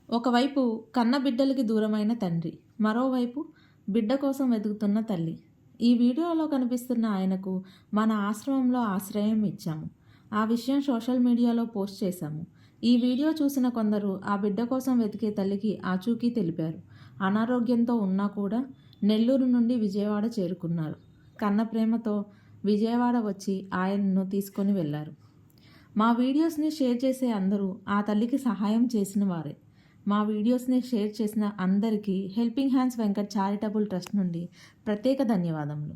ఒకవైపు కన్న బిడ్డలకి దూరమైన తండ్రి, మరోవైపు బిడ్డ కోసం వెతుకుతున్న తల్లి. ఈ వీడియోలో కనిపిస్తున్న ఆయనకు మన ఆశ్రమంలో ఆశ్రయం ఇచ్చాము. ఆ విషయం సోషల్ మీడియాలో పోస్ట్ చేశాము. ఈ వీడియో చూసిన కొందరు ఆ బిడ్డ కోసం వెతికే తల్లికి ఆచూకీ తెలిపారు. అనారోగ్యంతో ఉన్నా కూడా నెల్లూరు నుండి విజయవాడ చేరుకున్నారు. కన్న ప్రేమతో విజయవాడ వచ్చి ఆయన్ను తీసుకొని వెళ్లారు. మా వీడియోస్ని షేర్ చేసే అందరూ ఆ తల్లికి సహాయం చేసిన వారే. మా వీడియోస్ని షేర్ చేసిన అందరికీ helping hands Venkat charitable trust నుండి ప్రత్యేక ధన్యవాదములు.